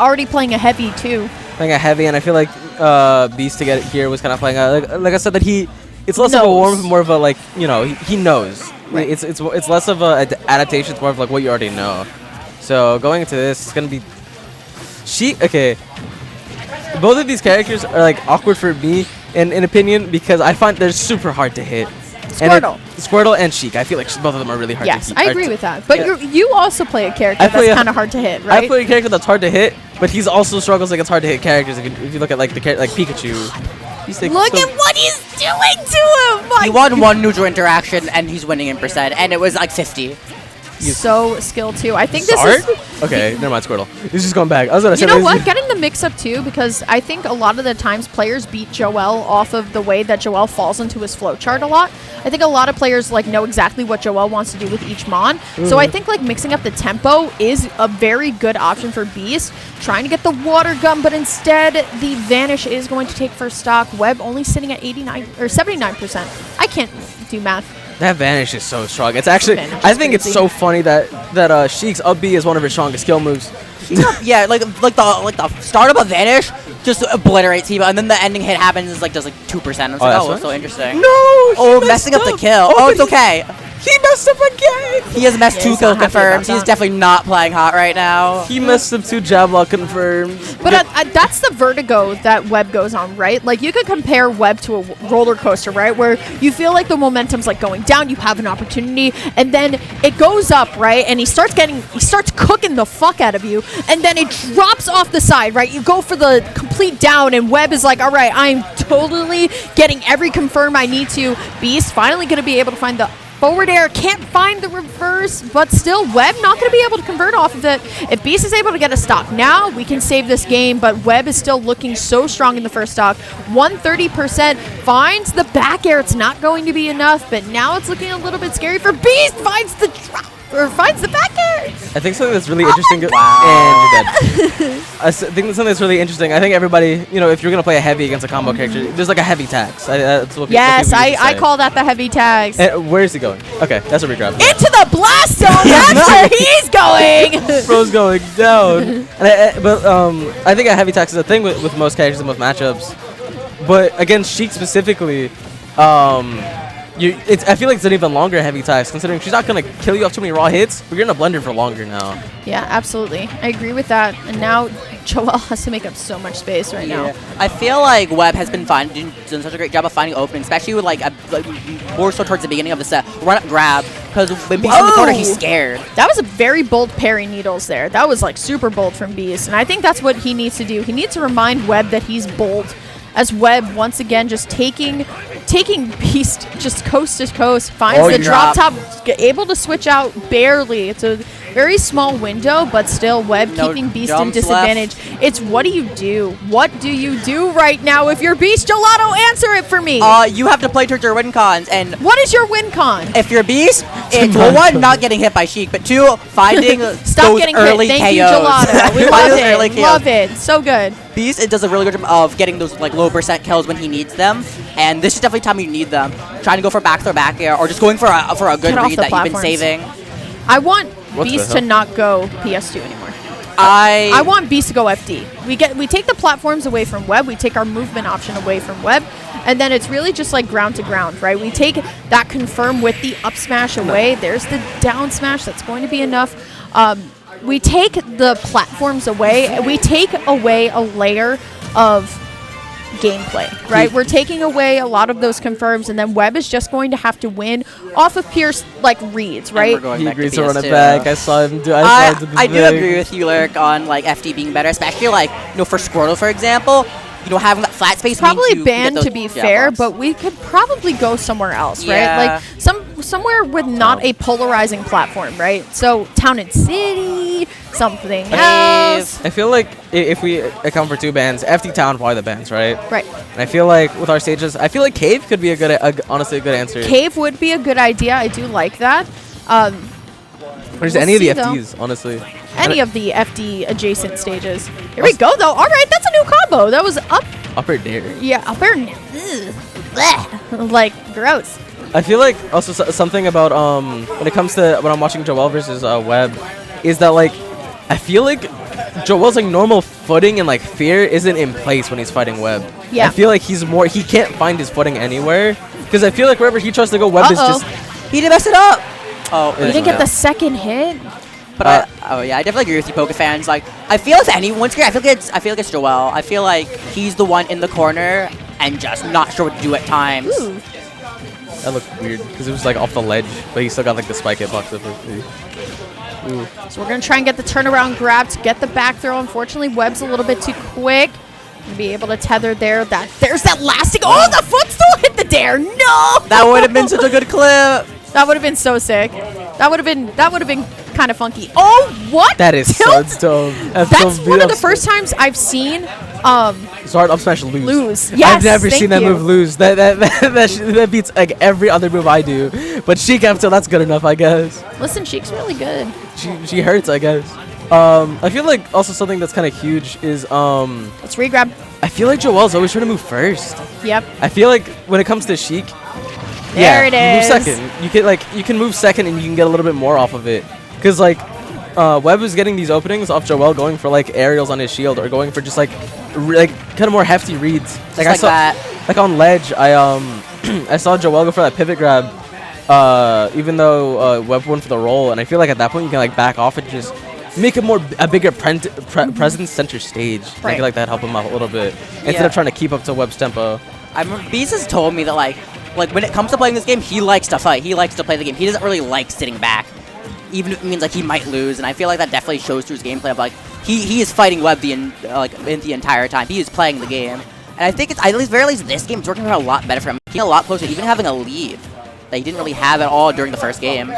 already playing a heavy too. Playing a heavy, and I feel like Beast to get it here was kind of playing like I said that it's less of a warm, more of a like he knows. Right. It's less of a adaptation. It's more of like what you already know. So going into this, it's gonna be okay. Both of these characters are like awkward for me in opinion because I find they're super hard to hit. Squirtle and Sheik. I feel like both of them are really hard to hit. Yes, I agree with that. But you also play a character that's kind of hard to hit, right? I play a character that's hard to hit, but he's also struggles against hard to hit characters. If you look at like Pikachu. Look at what he's doing to him! He won one neutral interaction and he's winning in percent, and it was like 50. So skilled too. I think this is okay. Never mind, Squirtle. He's just going back. I was gonna say. You know what? Getting the mix up too, because I think a lot of the times players beat Joel off of the way that Joel falls into his flowchart a lot. I think a lot of players like know exactly what Joel wants to do with each mon. So I think like mixing up the tempo is a very good option for Beast. Trying to get the water gun, but instead the Vanish is going to take first stock. Webb only sitting at 89 or 79%. I can't do math. That Vanish is so strong. It's actually, I think it's so funny that Sheik's up B is one of his strongest skill moves. Yeah, like the start of a Vanish just obliterates him, and then the ending hit happens and does like 2%. It's like, so interesting. No, messing up the kill. Oh, it's okay. He messed up again. He has messed 2 kill confirms. He's definitely not playing hot right now. He messed up 2 jab lock confirms. But that's the vertigo that Webb goes on, right? Like you could compare Webb to a roller coaster, right? Where you feel like the momentum's like going down, you have an opportunity, and then it goes up, right? And he starts cooking the fuck out of you, and then it drops off the side, right? You go for the complete down, and Webb is like, all right, I'm totally getting every confirm I need to. Beast finally gonna be able to find the forward air, can't find the reverse, but still Webb not going to be able to convert off of it. If Beast is able to get a stock now, we can save this game, but Webb is still looking so strong in the first stock. 130% finds the back air. It's not going to be enough, but now it's looking a little bit scary for Beast. Finds the drop. Or finds the back air. I think something that's really interesting. And you're dead. I think something that's really interesting. I think everybody, if you're gonna play a heavy against a combo character, there's like a heavy tax. I call that the heavy tags. Where is he going? Okay, that's a regrab. Into the blast zone. That's where he's going. Bro's going down. I think a heavy tax is a thing with most characters and most matchups. But against Sheik specifically, I feel like it's an even longer heavy tax, considering she's not going to kill you off too many raw hits, but you're going to blend her for longer now. Yeah, absolutely. I agree with that. And now Joel has to make up so much space right now. I feel like Webb has been doing such a great job of finding openings, especially with more so towards the beginning of the set. Run up grab, because when Beast in the corner, he's scared. That was a very bold parry needles there. That was like super bold from Beast, and I think that's what he needs to do. He needs to remind Webb that he's bold, as Webb once again just taking Beast just coast to coast, finds the drop top, able to switch out barely. It's a very small window, but still Webb keeping Beast in disadvantage. It's what do you do? What do you do right now if you're Beast? Gelato, answer it for me. You have to play towards your win cons, and what is your win con? If you're Beast, it's one, not getting hit by Sheik, but 2, finding Stop getting early hit. KOs. Thank you, Gelato. We love it. Love it. So good. Beast, it does a really good job of getting those low percent kills when he needs them, and this is definitely time you need them. Trying to go for back throw back air, or just going for a good read that you've been saving. I want Beast to not go PS2 anymore. I want Beast to go FD. We take the platforms away from Webb, we take our movement option away from Webb, and then it's really just like ground to ground, right? We take that confirm with the up smash away. There's the down smash. That's going to be enough. We take the platforms away. We take away a layer of gameplay, right? We're taking away a lot of those confirms, and then Webb is just going to have to win off of pure reads, right? He agrees to run it back. I saw him do. I do agree with you, Lyric, on FD being better, especially for Squirtle, for example. Having that flat space probably banned, to be fair, but we could probably go somewhere else, right? Like somewhere with not a polarizing platform, right? So Town and City, something else. I feel like if we account for 2 bans, FD Town probably the bans, right? Right. And I feel like with our stages, I feel like Cave could be honestly a good answer. Cave would be a good idea. I do like that. Or just any of the FDs, honestly. Any of the FD adjacent stages. Here we go, though. All right, that's a new combo. That was upper dare. Yeah, upper. Like, gross. I feel like also something about when it comes to when I'm watching Joel versus Webb is that I feel like Joel's like normal footing and like fear isn't in place when he's fighting Webb. Yeah. I feel like he can't find his footing anywhere because I feel like wherever he tries to go, Webb is just. He didn't mess it up. Oh, He didn't get the second hit. But I definitely agree with you, Poke fans. Like, I feel if anyone's here, I feel like it's Joel. I feel like he's the one in the corner and just not sure what to do at times. Ooh. That looked weird because it was like off the ledge, but he still got like the spike hitbox of it. Ooh. So we're going to try and get the turnaround grab to get the back throw. Unfortunately, Webb's a little bit too quick to be able to tether there. There's that lasting. Oh, the footstool hit the dare. No! That would have been such a good clip. That would have been so sick. That would have been kind of funky. Oh, what? That is Tilt? so dumb. That's one of the first times I've seen Zard up smash lose. Yes, I've never seen that move lose. That beats like every other move I do. But Sheik up till that's good enough, I guess. Listen, Sheik's really good. She hurts, I guess. I feel like also something that's kind of huge is Let's regrab. I feel like Joel's always trying to move first. Yep. I feel like when it comes to Sheik, There it you is. move second. You can move second and you can get a little bit more off of it. Cause like Webb is getting these openings off Joel going for like aerials on his shield or going for just like kind of more hefty reads. Like I saw that. Like on ledge, I saw Joel go for that pivot grab. Even though Webb went for the roll, and I feel like at that point you can like back off and just make a bigger presence center stage. Right. I feel like that help him out a little bit instead of trying to keep up to Webb's tempo. I remember Beast has told me that like when it comes to playing this game, he likes to fight. He likes to play the game. He doesn't really like sitting back, even if it means like he might lose. And I feel like that definitely shows through his gameplay. Of like he is fighting Webb the entire time. He is playing the game, and I think it's at least very least this game it's working out a lot better for him. He's a lot closer, even having a lead that he didn't really have at all during the first game.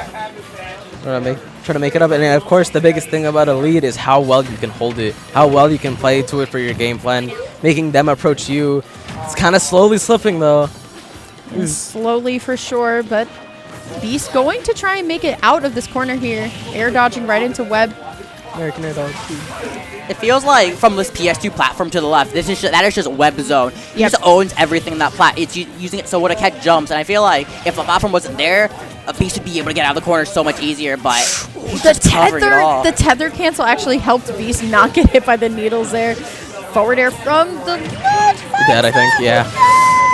Trying to make it up, and of course the biggest thing about a lead is how well you can hold it, how well you can play to it for your game plan, making them approach you. It's kind of slowly slipping though. Slowly for sure, but Beast going to try and make it out of this corner here. Air dodging right into Webb. American Air Dodge. It feels like from this PS2 platform to the left, that is just Webb zone. He just owns everything in that plat. It's using it so when a cat jumps, and I feel like if the platform wasn't there, a Beast would be able to get out of the corner so much easier. But the tether cancel actually helped Beast not get hit by the needles there. Forward air from the ledge. Dead, I think. Yeah.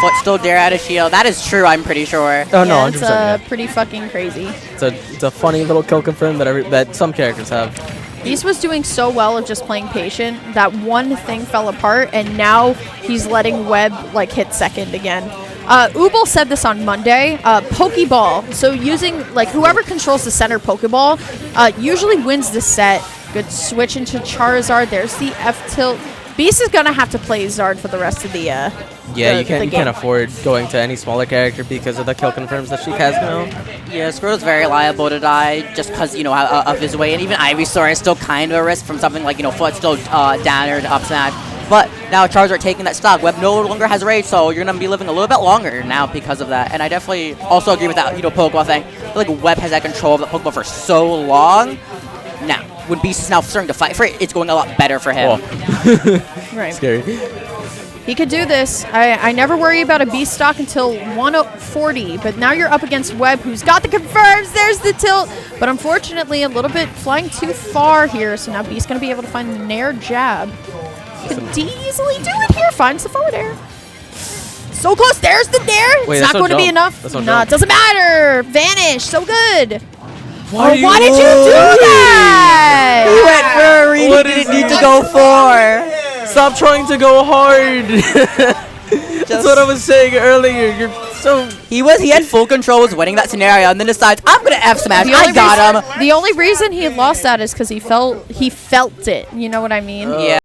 Foot still dare out of shield. That is true, I'm pretty sure. Oh no, it's 100%. pretty fucking crazy. It's a funny little kill confirm that some characters have. Beast was doing so well of just playing patient. That one thing fell apart, and now he's letting Webb like hit second again. Ubel said this on Monday. Pokeball. So using like whoever controls the center Pokeball usually wins the set. Good switch into Charizard. There's the F tilt. Beast is gonna have to play Zard for the rest of the you can't afford going to any smaller character because of the kill confirms that she has now. Yeah, Squirtle's very liable to die just because, of his weight. And even Ivysaur is still kind of a risk from something like, Foot still down air to up smash. But now Charizard taking that stock. Webb no longer has rage, so you're going to be living a little bit longer now because of that. And I definitely also agree with that, Pokeball thing. I feel like Webb has that control of the Pokeball for so long. Now, when Beast is now starting to fight for it, it's going a lot better for him. Right. Scary. He could do this. I never worry about a Beast stock until 140, but now you're up against Webb, who's got the confirms. There's the tilt, but unfortunately a little bit flying too far here, so now Beast's going to be able to find the Nair jab. Could easily do it here. Finds the forward air. So close. There's the Nair. Wait, it's not going to be enough. No, it doesn't matter. Vanish. So good. Why did you do that? He went for a read he didn't need to go for. Stop trying to go hard. That's what I was saying earlier. You're so... He had full control, was winning that scenario, and then decides, I'm going to F smash. I got him. The only reason he lost that is because he felt it. You know what I mean? Yeah.